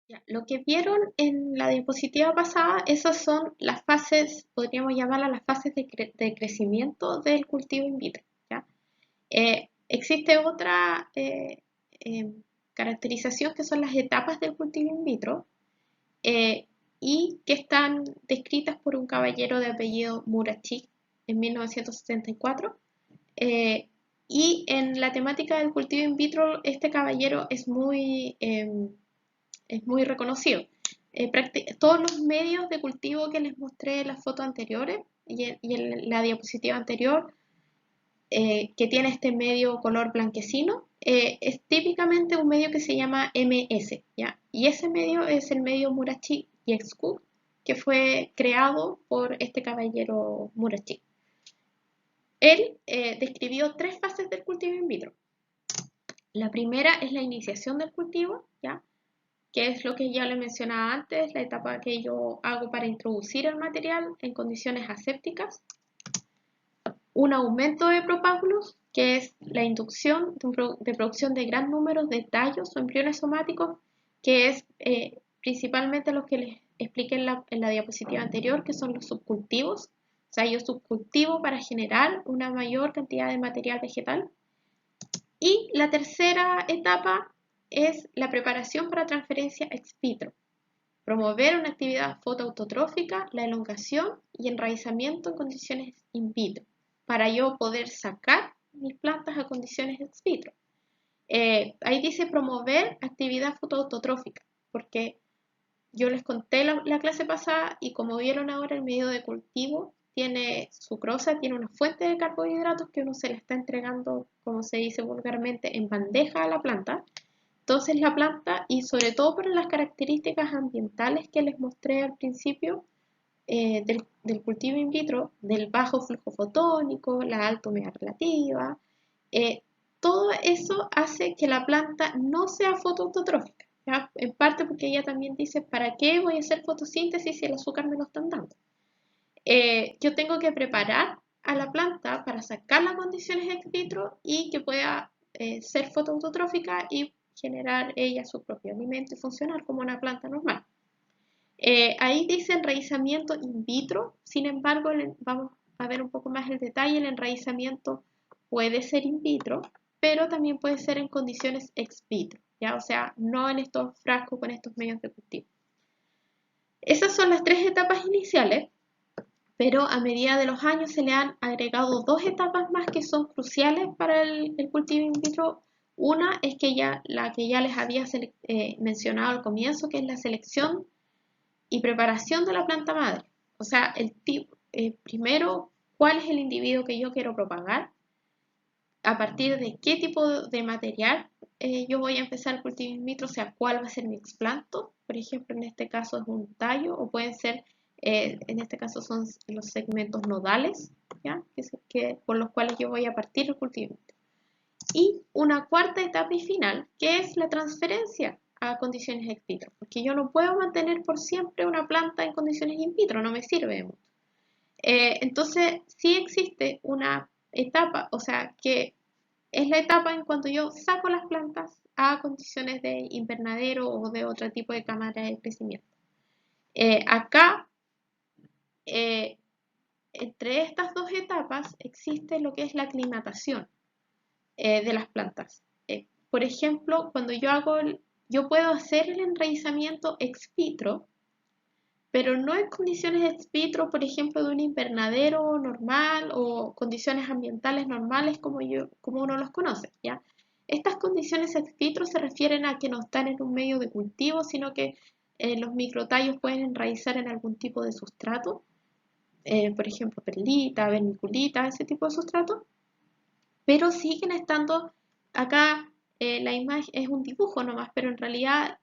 Ya, lo que vieron en la diapositiva pasada, esas son las fases, podríamos llamarlas las fases de crecimiento del cultivo in vitro, ¿ya? Existe otra caracterización que son las etapas del cultivo in vitro, eh, y que están descritas por un caballero de apellido Murachik en 1974. eh, y en la temática del cultivo in vitro, este caballero es muy reconocido. Todos los medios de cultivo que les mostré en las fotos anteriores y en la diapositiva anterior, que tiene este medio color blanquecino, es típicamente un medio que se llama MS, ¿ya? Y ese medio es el medio Murachi Yexku, que fue creado por este caballero Murachi. Él describió tres fases del cultivo in vitro. La primera es la iniciación del cultivo, ¿ya? Que es lo que ya le mencionaba antes, la etapa que yo hago para introducir el material en condiciones asépticas. Un aumento de propágulos, que es la inducción de producción de gran número de tallos o embriones somáticos, que es principalmente los que les expliqué en la diapositiva anterior, que son los subcultivos. O sea, yo subcultivo para generar una mayor cantidad de material vegetal. Y la tercera etapa es la preparación para transferencia ex vitro. Promover una actividad fotoautotrófica, la elongación y enraizamiento en condiciones in vitro, para yo poder sacar mis plantas a condiciones ex vitro. Ahí dice promover actividad fotoautotrófica, porque yo les conté la clase pasada y como vieron ahora el medio de cultivo tiene sucrosa, tiene una fuente de carbohidratos que uno se le está entregando, como se dice vulgarmente, en bandeja a la planta. Entonces la planta, y sobre todo por las características ambientales que les mostré al principio, del cultivo in vitro, del bajo flujo fotónico, la alta humedad relativa, eh, todo eso hace que la planta no sea fotoautotrófica, ¿ya? En parte porque ella también dice, ¿para qué voy a hacer fotosíntesis si el azúcar me lo están dando? Yo tengo que preparar a la planta para sacar las condiciones ex vitro y que pueda ser fotoautotrófica y generar ella su propio alimento y funcionar como una planta normal. Ahí dice enraizamiento in vitro, sin embargo, vamos a ver un poco más el detalle. El enraizamiento puede ser in vitro, pero también puede ser en condiciones ex vitro, ¿ya? O sea, no en estos frascos con estos medios de cultivo. Esas son las tres etapas iniciales, pero a medida de los años se le han agregado dos etapas más que son cruciales para el cultivo in vitro. Una es que la que ya les había mencionado al comienzo, que es la selección y preparación de la planta madre. O sea, primero, ¿cuál es el individuo que yo quiero propagar? A partir de qué tipo de material yo voy a empezar el cultivo in vitro, o sea, cuál va a ser mi explanto. Por ejemplo, en este caso es un tallo, o pueden ser, en este caso son los segmentos nodales, ¿ya? Por los cuales yo voy a partir el cultivo in vitro. Y una cuarta etapa y final, que es la transferencia a condiciones ex vitro, porque yo no puedo mantener por siempre una planta en condiciones in vitro, no me sirve de mucho. Entonces, sí existe una etapa, o sea, que es la etapa en cuando yo saco las plantas a condiciones de invernadero o de otro tipo de cámara de crecimiento. Acá, eh, entre estas dos etapas, existe lo que es la aclimatación de las plantas. Por ejemplo, cuando yo puedo hacer el enraizamiento ex vitro, pero no en condiciones ex vitro, por ejemplo, de un invernadero normal o condiciones ambientales normales como uno los conoce, ¿ya? Estas condiciones ex vitro se refieren a que no están en un medio de cultivo, sino que los microtallos pueden enraizar en algún tipo de sustrato, por ejemplo, perlita, vermiculita, ese tipo de sustrato, pero siguen estando acá. La imagen es un dibujo nomás, pero en realidad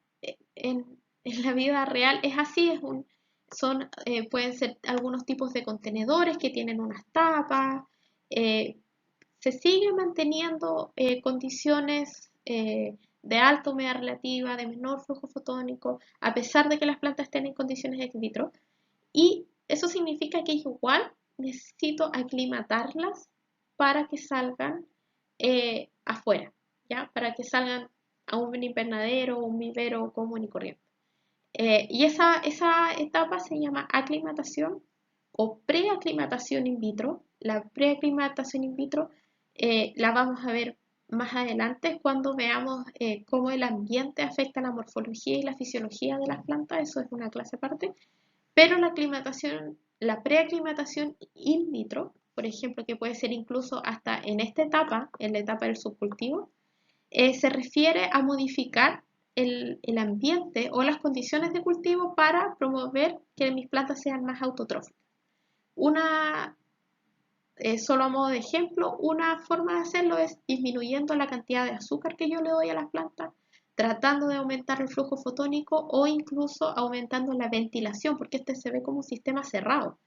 en la vida real es así, pueden ser algunos tipos de contenedores que tienen unas tapas. eh, Se siguen manteniendo condiciones de alta humedad relativa, de menor flujo fotónico, a pesar de que las plantas estén en condiciones ex vitro, y eso significa que igual necesito aclimatarlas para que salgan afuera, ¿ya? Para que salgan a un invernadero o un vivero común y corriente. Y esa etapa se llama aclimatación o preaclimatación in vitro. La preaclimatación in vitro la vamos a ver más adelante cuando veamos cómo el ambiente afecta la morfología y la fisiología de las plantas. Eso es una clase aparte. Pero la preaclimatación in vitro, por ejemplo, que puede ser incluso hasta en esta etapa, en la etapa del subcultivo, se refiere a modificar el ambiente o las condiciones de cultivo para promover que mis plantas sean más autotróficas. Solo a modo de ejemplo, una forma de hacerlo es disminuyendo la cantidad de azúcar que yo le doy a las plantas, tratando de aumentar el flujo fotónico o incluso aumentando la ventilación, porque este se ve como un sistema cerrado.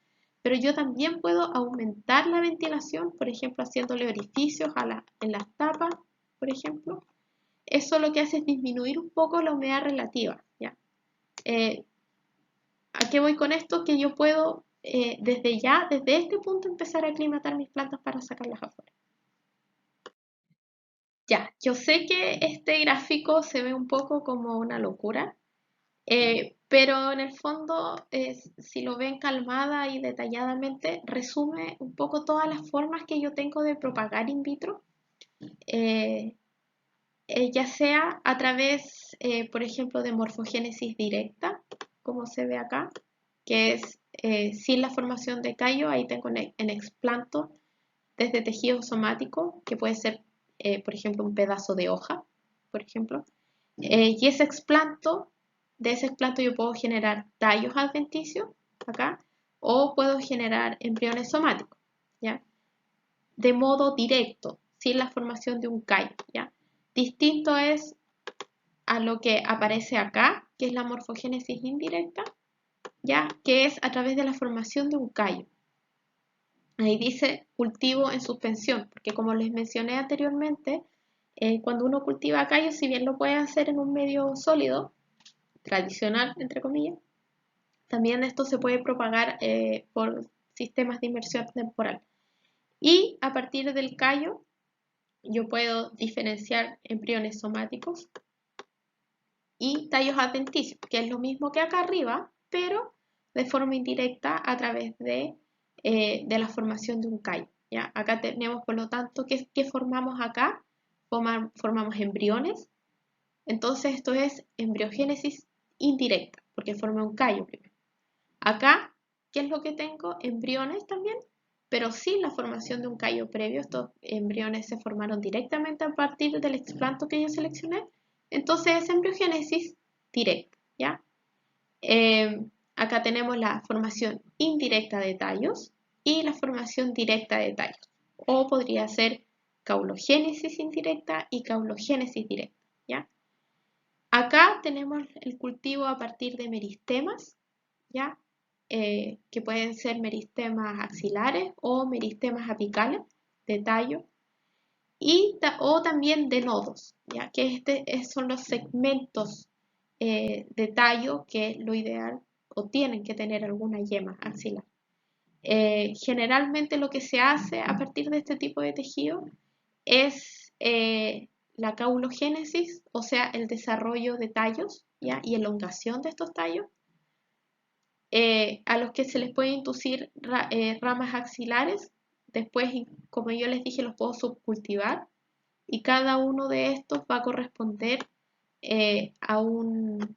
Pero yo también puedo aumentar la ventilación, por ejemplo, haciéndole orificios en las tapas, por ejemplo. Eso lo que hace es disminuir un poco la humedad relativa, ¿ya? ¿A qué voy con esto? Que yo puedo desde este punto, empezar a aclimatar mis plantas para sacarlas afuera. Ya, yo sé que este gráfico se ve un poco como una locura, pero en el fondo, si lo ven calmada y detalladamente, resume un poco todas las formas que yo tengo de propagar in vitro. Ya sea a través, por ejemplo, de morfogénesis directa, como se ve acá, que es sin la formación de callo. Ahí tengo en explanto desde tejido somático, que puede ser, por ejemplo, un pedazo de hoja, por ejemplo. Y de ese explanto yo puedo generar tallos adventicios, acá, o puedo generar embriones somáticos, ¿ya? De modo directo, sin la formación de un callo, ¿ya? Distinto es a lo que aparece acá, que es la morfogénesis indirecta, ¿ya? Que es a través de la formación de un callo. Ahí dice cultivo en suspensión, porque como les mencioné anteriormente, cuando uno cultiva callo, si bien lo puede hacer en un medio sólido, tradicional, entre comillas, también esto se puede propagar por sistemas de inmersión temporal. Y a partir del callo, yo puedo diferenciar embriones somáticos y tallos adventicios, que es lo mismo que acá arriba, pero de forma indirecta a través de la formación de un callo, ¿ya? Acá tenemos, por lo tanto, ¿qué formamos acá? Formamos embriones. Entonces esto es embriogénesis indirecta, porque forma un callo primero. Acá, ¿qué es lo que tengo? Embriones también, pero sin la formación de un callo previo. Estos embriones se formaron directamente a partir del explanto que yo seleccioné. Entonces es embriogénesis directa, ¿ya? Acá tenemos la formación indirecta de tallos y la formación directa de tallos. O podría ser caulogénesis indirecta y caulogénesis directa, ¿ya? Acá tenemos el cultivo a partir de meristemas, ¿ya? Que pueden ser meristemas axilares o meristemas apicales de tallo, o también de nodos, ¿ya? Que son los segmentos de tallo que lo ideal o tienen que tener alguna yema axilar. Generalmente lo que se hace a partir de este tipo de tejido es la caulogénesis, o sea, el desarrollo de tallos, ¿ya? Y elongación de estos tallos, a los que se les puede inducir ramas axilares. Después, como yo les dije, los puedo subcultivar y cada uno de estos va a corresponder a un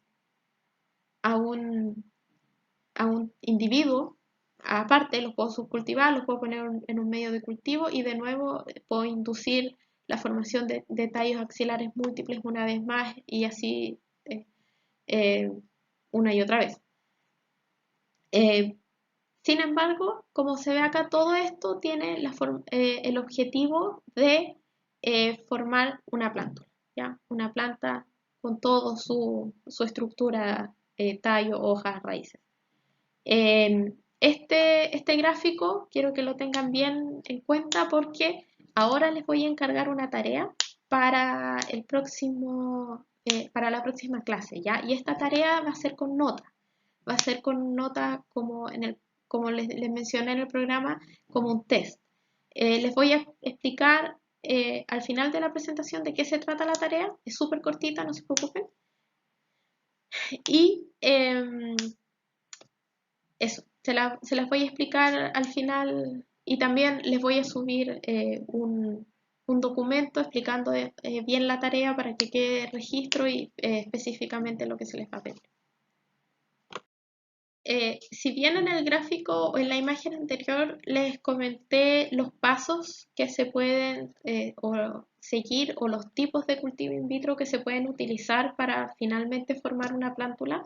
individuo. Aparte, los puedo subcultivar, los puedo poner en un medio de cultivo y de nuevo puedo inducir la formación de tallos axilares múltiples una vez más y así eh, una y otra vez. Sin embargo, como se ve acá, todo esto tiene el objetivo de formar una plántula, ¿ya? Una planta con toda su estructura, tallo, hojas, raíces. Este gráfico quiero que lo tengan bien en cuenta porque ahora les voy a encargar una tarea para para la próxima clase, ¿ya? Y esta tarea va a ser con nota. Va a ser con nota como les mencioné en el programa, como un test. Les voy a explicar al final de la presentación de qué se trata la tarea. Es súper cortita, no se preocupen. Y eso, se las voy a explicar al final y también les voy a subir un documento explicando bien la tarea para que quede registro y específicamente lo que se les va a pedir. Si bien en el gráfico o en la imagen anterior les comenté los pasos que se pueden seguir o los tipos de cultivo in vitro que se pueden utilizar para finalmente formar una plántula,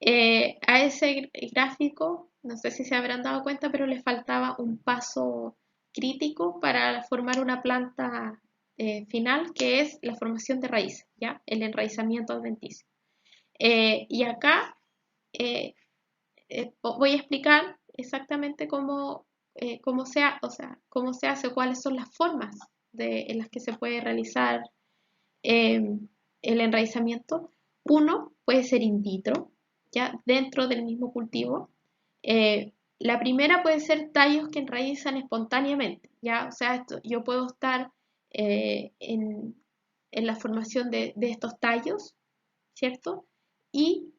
a ese gráfico, no sé si se habrán dado cuenta, pero les faltaba un paso crítico para formar una planta final, que es la formación de raíces, ¿ya? El enraizamiento adventicio. Y acá eh, voy a explicar exactamente cómo se hace, cuáles son las formas en las que se puede realizar eh, el enraizamiento. Uno puede ser in vitro, ya dentro del mismo cultivo. La primera puede ser tallos que enraizan espontáneamente, ya, o sea, yo puedo estar en la formación de estos tallos, ¿cierto? Y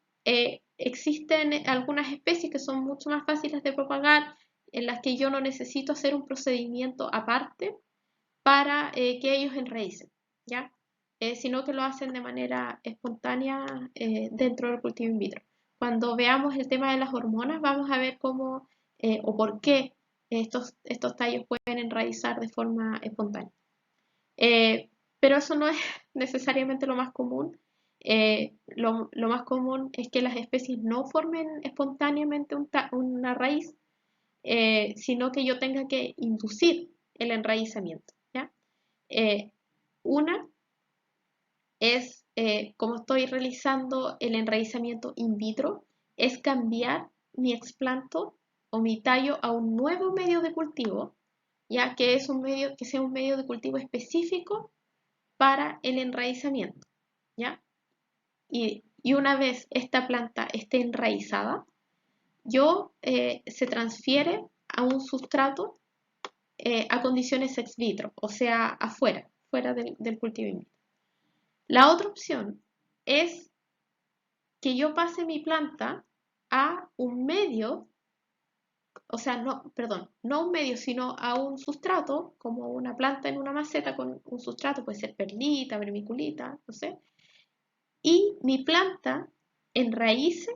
existen algunas especies que son mucho más fáciles de propagar, en las que yo no necesito hacer un procedimiento aparte para que ellos enraícen, ¿ya? Sino que lo hacen de manera espontánea dentro del cultivo in vitro. Cuando veamos el tema de las hormonas, vamos a ver cómo o por qué estos tallos pueden enraizar de forma espontánea. Pero eso no es necesariamente lo más común. Lo más común es que las especies no formen espontáneamente una raíz, sino que yo tenga que inducir el enraizamiento, ¿ya? Eh, una es, como estoy realizando el enraizamiento in vitro, es cambiar mi explanto o mi tallo a un nuevo medio de cultivo, ya que es un medio, que sea un medio de cultivo específico para el enraizamiento, ¿ya? Y una vez esta planta esté enraizada, se transfiere a un sustrato a condiciones ex vitro, o sea, fuera del cultivo in vitro. La otra opción es que yo pase mi planta a un medio, o sea, no, perdón, no un medio, sino a un sustrato, como una planta en una maceta con un sustrato, puede ser perlita, vermiculita, no sé, y mi planta enraíce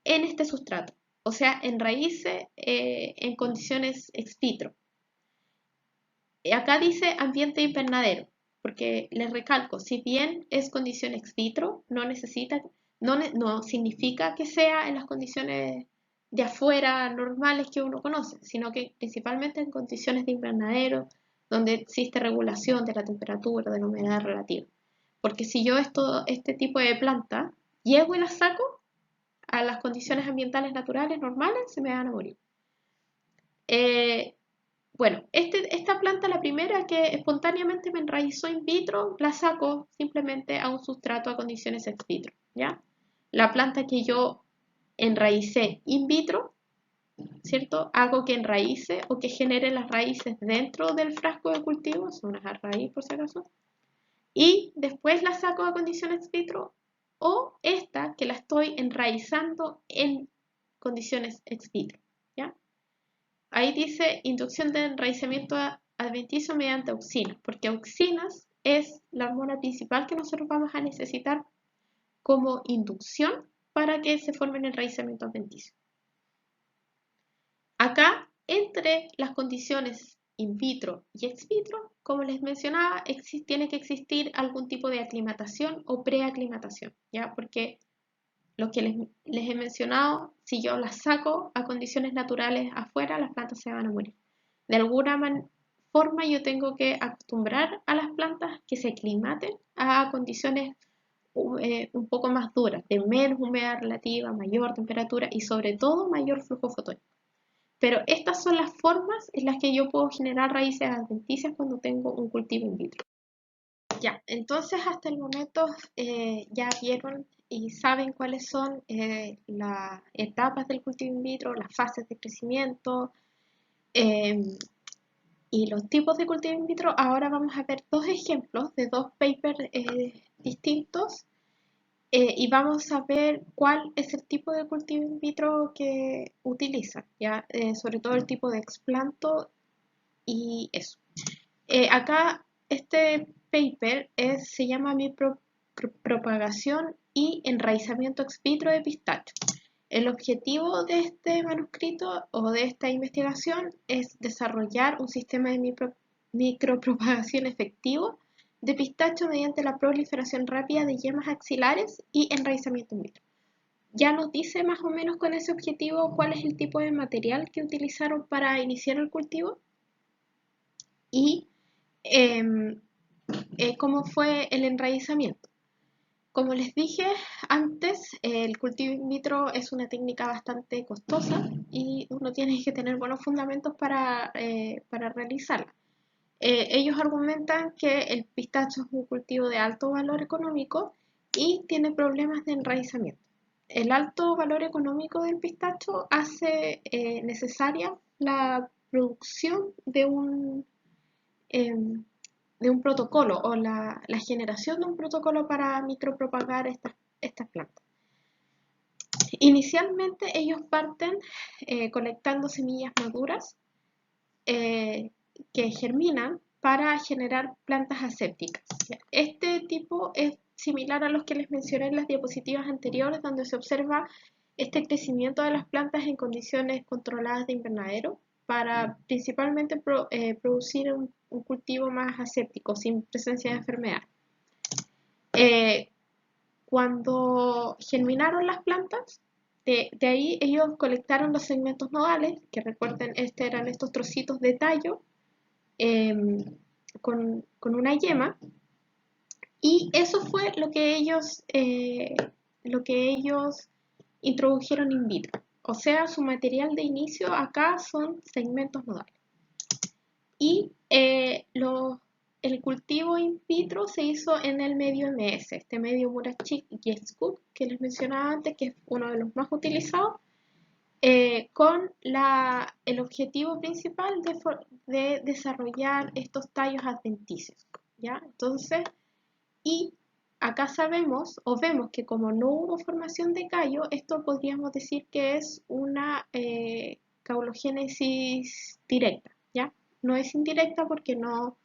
en este sustrato, o sea, enraíce en condiciones ex vitro. Acá dice ambiente invernadero, porque les recalco, si bien es condición ex vitro, no significa que sea en las condiciones de afuera normales que uno conoce, sino que principalmente en condiciones de invernadero, donde existe regulación de la temperatura, de la humedad relativa. Porque si yo este tipo de planta llego y la saco a las condiciones ambientales naturales normales, se me van a morir. Bueno, esta planta, la primera que espontáneamente me enraizó in vitro, la saco simplemente a un sustrato a condiciones ex vitro, ¿ya? La planta que yo enraicé in vitro, ¿cierto? Hago que enraíce o que genere las raíces dentro del frasco de cultivo, son unas raíces por si acaso, y después la saco a condiciones ex vitro, o esta que la estoy enraizando en condiciones ex vitro, ¿ya? Ahí dice inducción de enraizamiento adventicio mediante auxinas, porque auxinas es la hormona principal que nosotros vamos a necesitar como inducción para que se forme el enraizamiento adventicio. Acá, entre las condiciones in vitro y ex vitro, como les mencionaba, tiene que existir algún tipo de aclimatación o preaclimatación, ¿ya? Porque lo que les he mencionado, si yo las saco a condiciones naturales afuera, las plantas se van a morir. De alguna forma yo tengo que acostumbrar a las plantas que se aclimaten a condiciones un poco más duras, de menos humedad relativa, mayor temperatura y sobre todo mayor flujo fotónico. Pero estas son las formas en las que yo puedo generar raíces adventicias cuando tengo un cultivo in vitro. Ya, entonces hasta el momento ya vieron y saben cuáles son las etapas del cultivo in vitro, las fases de crecimiento eh, y los tipos de cultivo in vitro. Ahora vamos a ver dos ejemplos de dos papers distintos Y vamos a ver cuál es el tipo de cultivo in vitro que utilizan, ¿ya? Sobre todo el tipo de explanto y eso. Acá este paper se llama Micropropagación y enraizamiento ex vitro de pistacho. El objetivo de este manuscrito o de esta investigación es desarrollar un sistema de micropropagación efectivo de pistacho mediante la proliferación rápida de yemas axilares y enraizamiento in vitro. Ya nos dice más o menos con ese objetivo cuál es el tipo de material que utilizaron para iniciar el cultivo y em, cómo fue el enraizamiento. Como les dije antes, el cultivo in vitro es una técnica bastante costosa y uno tiene que tener buenos fundamentos para realizarla. Ellos argumentan que el pistacho es un cultivo de alto valor económico y tiene problemas de enraizamiento. El alto valor económico del pistacho hace necesaria la producción em, de un protocolo o la generación de un protocolo para micropropagar estas plantas. Inicialmente ellos parten colectando semillas maduras que germinan para generar plantas asépticas. Este tipo es similar a los que les mencioné en las diapositivas anteriores, donde se observa este crecimiento de las plantas en condiciones controladas de invernadero para principalmente producir un cultivo más aséptico, sin presencia de enfermedad. Eh, Cuando germinaron las plantas, de ahí ellos colectaron los segmentos nodales, que recuerden, eran estos trocitos de tallo con una yema, y eso fue lo que ellos introdujeron in vitro. O sea, su material de inicio acá son segmentos nodales. Y el cultivo in vitro se hizo en el medio MS, este medio Murachik-Yeskut que les mencionaba antes, que es uno de los más utilizados, con el objetivo principal de desarrollar estos tallos adventicios, ¿ya? Entonces, y acá sabemos o vemos que como no hubo formación de callo, esto podríamos decir que es una caulogénesis directa, ¿ya? No es indirecta porque no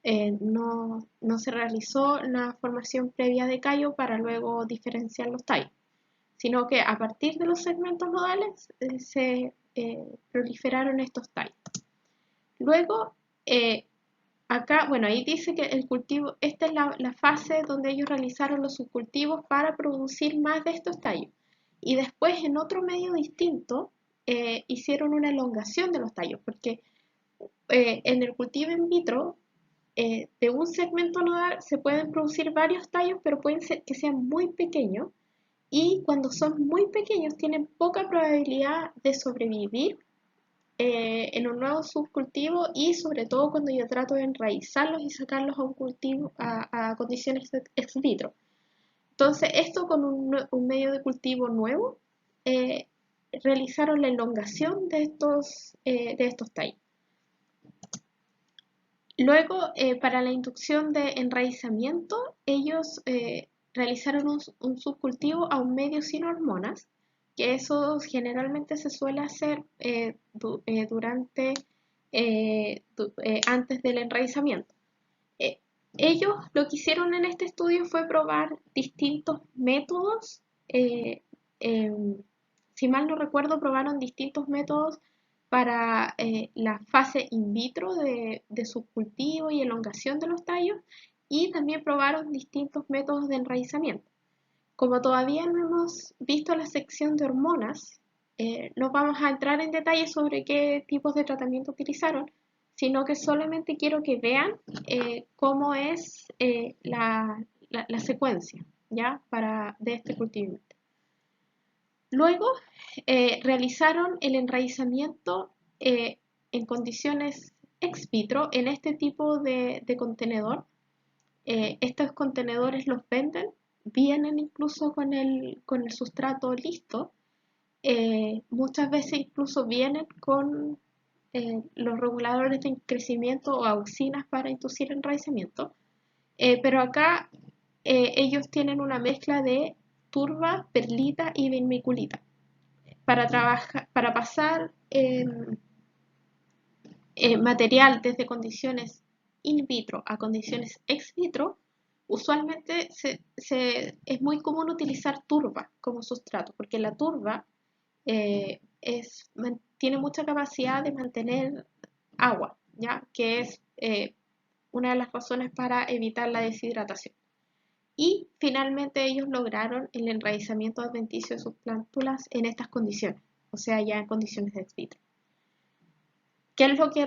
se realizó la formación previa de callo para luego diferenciar los tallos, sino que a partir de los segmentos nodales se proliferaron estos tallos. Luego, acá, bueno, ahí dice que el cultivo, esta es la fase donde ellos realizaron los subcultivos para producir más de estos tallos. Y después, en otro medio distinto, hicieron una elongación de los tallos, porque en el cultivo in vitro, de un segmento nodal se pueden producir varios tallos, pero pueden ser que sean muy pequeños y cuando son muy pequeños tienen poca probabilidad de sobrevivir en un nuevo subcultivo y sobre todo cuando yo trato de enraizarlos y sacarlos a un cultivo a condiciones ex vitro. Entonces esto con un medio de cultivo nuevo eh, realizaron la elongación de estos tallos. Luego, para la inducción de enraizamiento, ellos realizaron un subcultivo a un medio sin hormonas, que eso generalmente se suele hacer antes del enraizamiento. Eh, Ellos lo que hicieron en este estudio fue probar distintos métodos. Em, si mal no recuerdo, probaron distintos métodos para la fase in vitro de subcultivo y elongación de los tallos y también probaron distintos métodos de enraizamiento. Como todavía no hemos visto la sección de hormonas, no vamos a entrar en detalle sobre qué tipos de tratamiento utilizaron, sino que solamente quiero que vean cómo es la secuencia, ¿ya? De este cultivo. Luego realizaron el enraizamiento en condiciones ex vitro en este tipo de contenedor. Estos contenedores los venden, vienen incluso con el sustrato listo. Muchas veces incluso vienen con los reguladores de crecimiento o auxinas para inducir enraizamiento. Pero acá ellos tienen una mezcla de turba, perlita y vermiculita. Para pasar material desde condiciones in vitro a condiciones ex vitro, usualmente es muy común utilizar turba como sustrato, porque la turba tiene mucha capacidad de mantener agua, ¿ya? Que es una de las razones para evitar la deshidratación. Y finalmente ellos lograron el enraizamiento adventicio de sus plántulas en estas condiciones, o sea, ya en condiciones de ex vitro. ¿Qué es lo que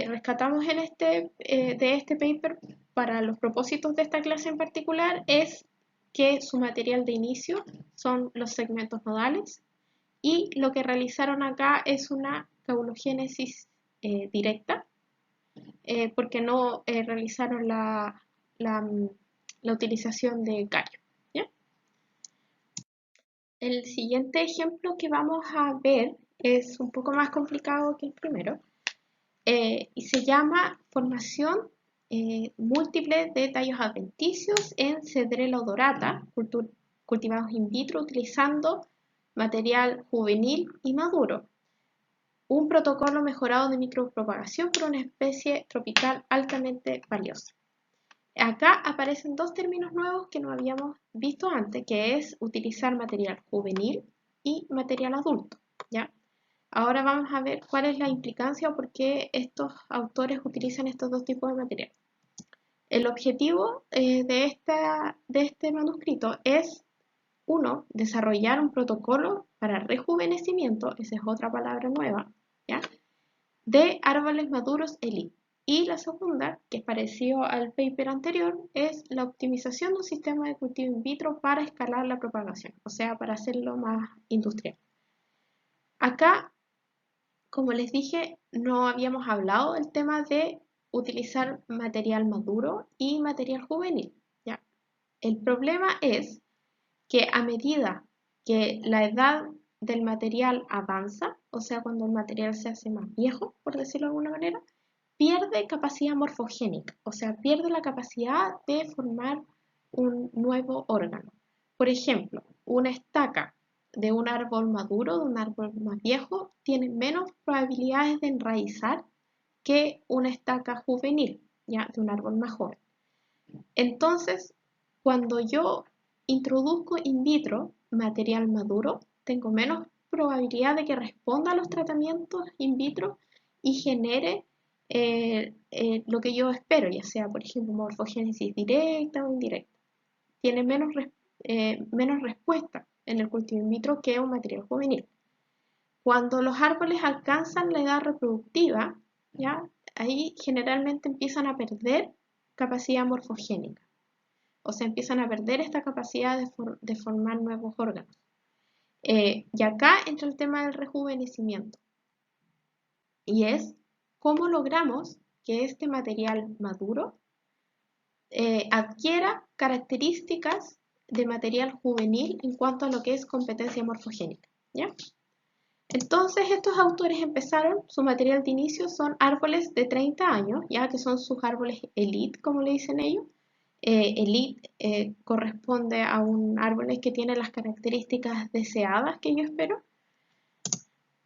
rescatamos de este paper para los propósitos de esta clase en particular? Es que su material de inicio son los segmentos nodales y lo que realizaron acá es una caulogénesis directa, porque no realizaron la utilización de cario, ¿ya? El siguiente ejemplo que vamos a ver es un poco más complicado que el primero. Y se llama formación múltiple de tallos adventicios en Cedrela odorata, cultivados in vitro utilizando material juvenil y maduro. Un protocolo mejorado de micropropagación por una especie tropical altamente valiosa. Acá aparecen dos términos nuevos que no habíamos visto antes, que es utilizar material juvenil y material adulto, ¿ya? Ahora vamos a ver cuál es la implicancia o por qué estos autores utilizan estos dos tipos de material. El objetivo de este manuscrito es, uno, desarrollar un protocolo para rejuvenecimiento, esa es otra palabra nueva, ¿ya? De árboles maduros elite. Y la segunda, que es parecido al paper anterior, es la optimización de un sistema de cultivo in vitro para escalar la propagación, o sea, para hacerlo más industrial. Acá, como les dije, no habíamos hablado del tema de utilizar material maduro y material juvenil, ¿ya? El problema es que a medida que la edad del material avanza, o sea, cuando el material se hace más viejo, por decirlo de alguna manera, pierde capacidad morfogénica, o sea, pierde la capacidad de formar un nuevo órgano. Por ejemplo, una estaca de un árbol maduro, de un árbol más viejo, tiene menos probabilidades de enraizar que una estaca juvenil, ya, de un árbol más joven. Entonces, cuando yo introduzco in vitro material maduro, tengo menos probabilidad de que responda a los tratamientos in vitro y genere lo que yo espero, ya sea, por ejemplo, morfogénesis directa o indirecta. Tiene menos respuesta en el cultivo in vitro que un material juvenil. Cuando los árboles alcanzan la edad reproductiva, ¿ya? Ahí generalmente empiezan a perder capacidad morfogénica. O sea, empiezan a perder esta capacidad de formar nuevos órganos. Y acá entra el tema del rejuvenecimiento. Y es cómo logramos que este material maduro adquiera características de material juvenil en cuanto a lo que es competencia morfogénica, ¿ya? Entonces estos autores empezaron, su material de inicio son árboles de 30 años, ya que son sus árboles elite, como le dicen ellos. Elite corresponde a un árbol que tiene las características deseadas que yo espero.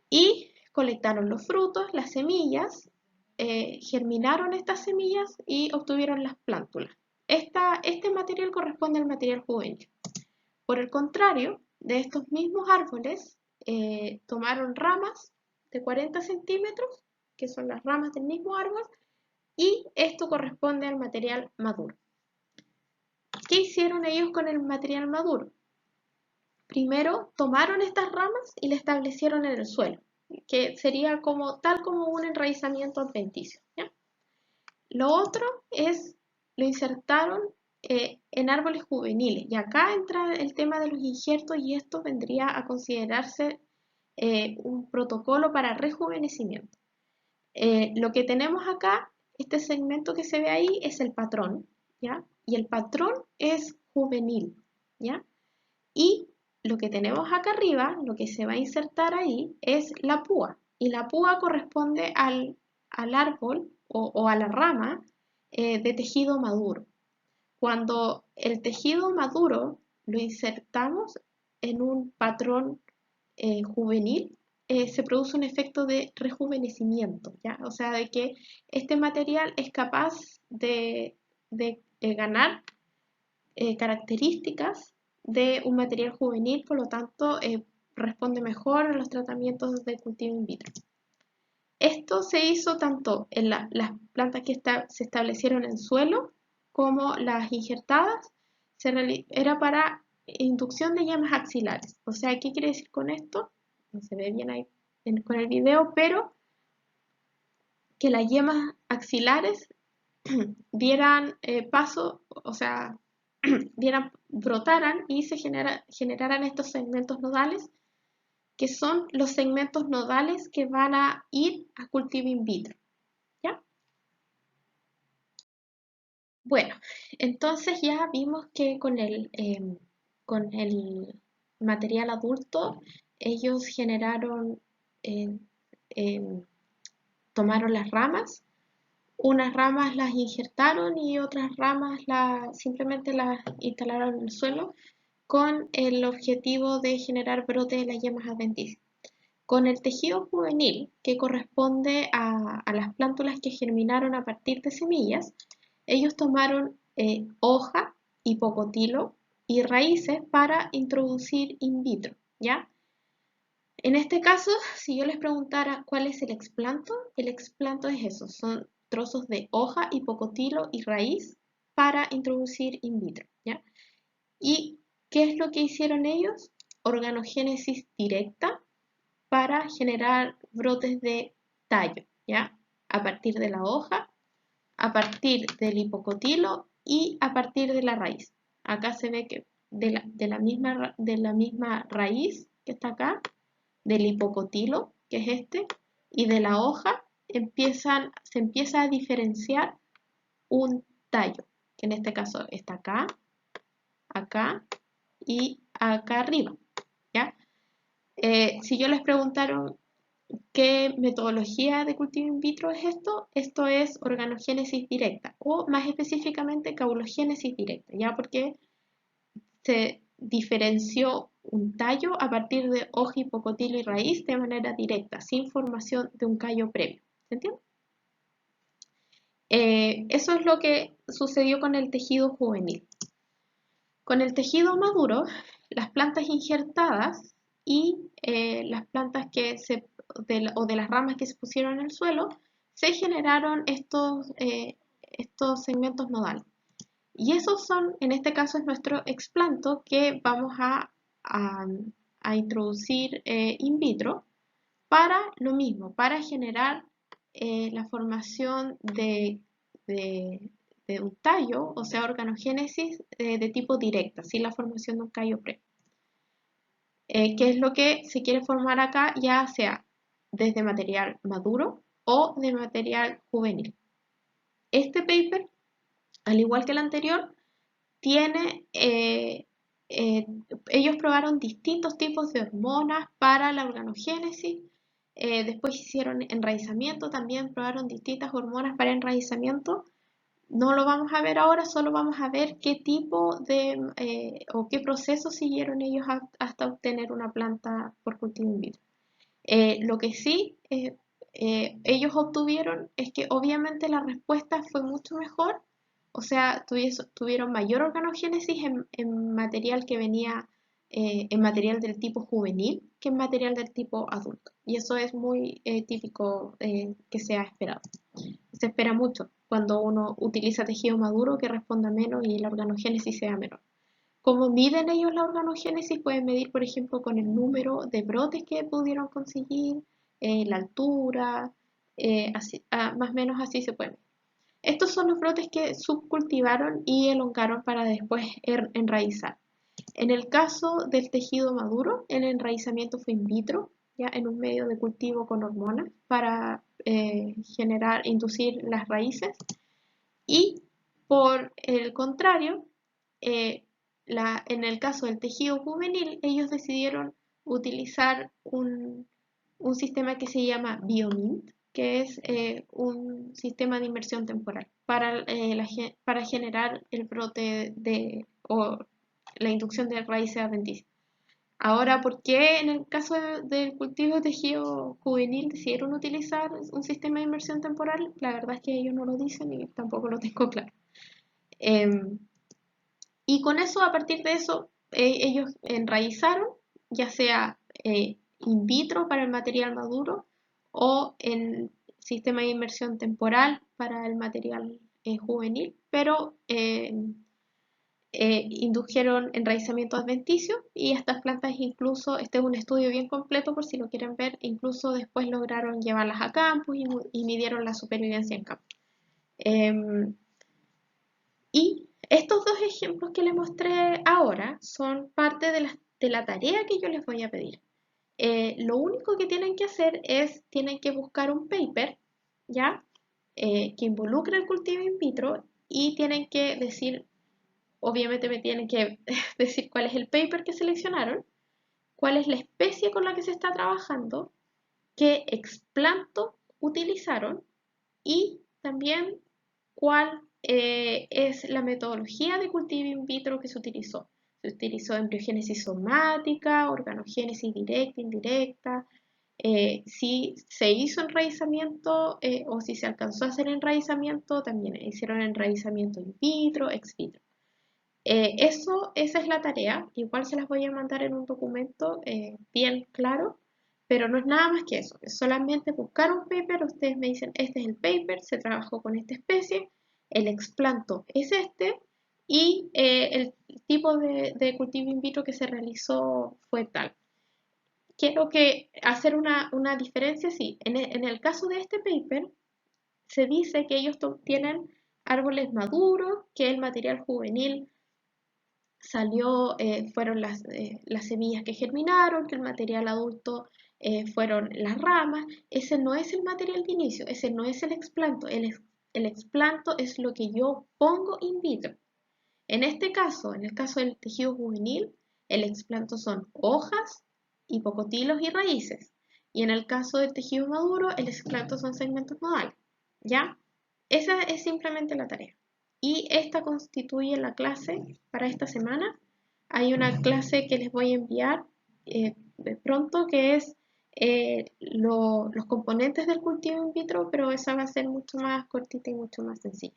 Y colectaron los frutos, las semillas, germinaron estas semillas y obtuvieron las plántulas. Este material corresponde al material juvenil. Por el contrario, de estos mismos árboles, tomaron ramas de 40 centímetros, que son las ramas del mismo árbol, y esto corresponde al material maduro. ¿Qué hicieron ellos con el material maduro? Primero tomaron estas ramas y las establecieron en el suelo, que sería tal como un enraizamiento adventicio, ¿ya? Lo otro es, lo insertaron en árboles juveniles, y acá entra el tema de los injertos, y esto vendría a considerarse un protocolo para rejuvenecimiento. Lo que tenemos acá, este segmento que se ve ahí, es el patrón, ¿ya? Y el patrón es juvenil, ¿ya? Y lo que tenemos acá arriba, lo que se va a insertar ahí, es la púa. Y la púa corresponde al árbol o a la rama de tejido maduro. Cuando el tejido maduro lo insertamos en un patrón juvenil, se produce un efecto de rejuvenecimiento, ¿ya? O sea, de que este material es capaz de ganar características de un material juvenil, por lo tanto, responde mejor a los tratamientos de cultivo in vitro. Esto se hizo tanto en las plantas que se establecieron en suelo como las injertadas, era para inducción de yemas axilares. O sea, ¿qué quiere decir con esto? No se ve bien ahí con el video, pero que las yemas axilares dieran paso, o sea, brotaran y se generaran estos segmentos nodales, que son los segmentos nodales que van a ir a cultivo in vitro, ¿ya? Bueno, entonces ya vimos que con el material adulto ellos generaron, eh, em, tomaron las ramas, unas ramas las injertaron y otras ramas simplemente las instalaron en el suelo con el objetivo de generar brotes de las yemas adventicias. Con el tejido juvenil, que corresponde a las plántulas que germinaron a partir de semillas, ellos tomaron hoja, hipocotilo y raíces para introducir in vitro, ¿ya? En este caso, si yo les preguntara cuál es el explanto es eso, son trozos de hoja, hipocotilo y raíz para introducir in vitro, ¿ya? ¿Y qué es lo que hicieron ellos? Organogénesis directa para generar brotes de tallo, ¿ya? A partir de la hoja, a partir del hipocotilo y a partir de la raíz. Acá se ve que de la misma raíz que está acá, del hipocotilo, que es este, y de la hoja, se empieza a diferenciar un tallo, que en este caso está acá, acá y acá arriba, ¿ya? Si yo les preguntaron qué metodología de cultivo in vitro es esto, esto es organogénesis directa o más específicamente caulogénesis directa, ¿ya? Porque se diferenció un tallo a partir de hoja, hipocotilo y raíz de manera directa, sin formación de un callo previo. ¿Se entiende? Eso es lo que sucedió con el tejido juvenil. Con el tejido maduro, las plantas injertadas y las plantas o de las ramas que se pusieron en el suelo, se generaron estos segmentos nodales. Y esos son, en este caso, es nuestro explanto que vamos a introducir in vitro para lo mismo, para generar la formación de- de un tallo, o sea, organogénesis de tipo directa, sin la formación de un callo previo. ¿Qué es lo que se quiere formar acá? Ya sea desde material maduro o de material juvenil. Este paper, al igual que el anterior, tiene, ellos probaron distintos tipos de hormonas para la organogénesis, después hicieron enraizamiento, también probaron distintas hormonas para enraizamiento. No lo vamos a ver ahora, solo vamos a ver qué tipo o qué proceso siguieron ellos hasta obtener una planta por cultivo in vitro. Lo que sí ellos obtuvieron es que obviamente la respuesta fue mucho mejor, o sea, tuvieron mayor organogénesis en material que venía en material del tipo juvenil que en material del tipo adulto. Y eso es muy típico que se ha esperado. Se espera mucho cuando uno utiliza tejido maduro que responda menos y la organogénesis sea menor. ¿Cómo miden ellos la organogénesis? Pueden medir, por ejemplo, con el número de brotes que pudieron conseguir, la altura, más o menos así se puede medir. Estos son los brotes que subcultivaron y elongaron para después enraizar. En el caso del tejido maduro, el enraizamiento fue in vitro, ya en un medio de cultivo con hormonas para inducir las raíces. Y por el contrario, eh, en el caso del tejido juvenil, ellos decidieron utilizar un sistema que se llama BioMint, que es un sistema de inmersión temporal para generar el brote o la inducción de raíces adventicias. Ahora, ¿por qué en el caso del cultivo de tejido juvenil decidieron utilizar un sistema de inmersión temporal? La verdad es que ellos no lo dicen y tampoco lo tengo claro. Em, y con eso, a partir de eso, ellos enraizaron, ya sea in vitro para el material maduro o en sistema de inmersión temporal para el material juvenil, pero indujeron enraizamiento adventicio y estas plantas incluso, este es un estudio bien completo por si lo quieren ver, incluso después lograron llevarlas a campus y midieron la supervivencia en campo. Y estos dos ejemplos que les mostré ahora son parte de la tarea que yo les voy a pedir. Lo único que tienen que hacer es, tienen que buscar un paper, ¿ya? Que involucre el cultivo in vitro y tienen que decir, obviamente me tienen que decir cuál es el paper que seleccionaron, cuál es la especie con la que se está trabajando, qué explanto utilizaron y también cuál es la metodología de cultivo in vitro que se utilizó. Se utilizó embriogénesis somática, organogénesis directa, indirecta, si se hizo enraizamiento o si se alcanzó a hacer enraizamiento, también hicieron enraizamiento in vitro, ex vitro. Esa es la tarea, igual se las voy a mandar en un documento bien claro, pero no es nada más que eso, es solamente buscar un paper, ustedes me dicen, este es el paper, se trabajó con esta especie, el explanto es este, y el tipo de cultivo in vitro que se realizó fue tal. Quiero que hacer una diferencia, sí, en el caso de este paper, se dice que ellos tienen árboles maduros, que el material juvenil salió, fueron las semillas que germinaron, que el material adulto fueron las ramas. Ese no es el material de inicio, ese no es el explanto. El explanto es lo que yo pongo in vitro. En este caso, en el caso del tejido juvenil, el explanto son hojas, hipocotilos y raíces. Y en el caso del tejido maduro, el explanto son segmentos nodales. ¿Ya? Esa es simplemente la tarea. Y esta constituye la clase para esta semana. Hay una clase que les voy a enviar de pronto que es los componentes del cultivo in vitro, pero esa va a ser mucho más cortita y mucho más sencilla.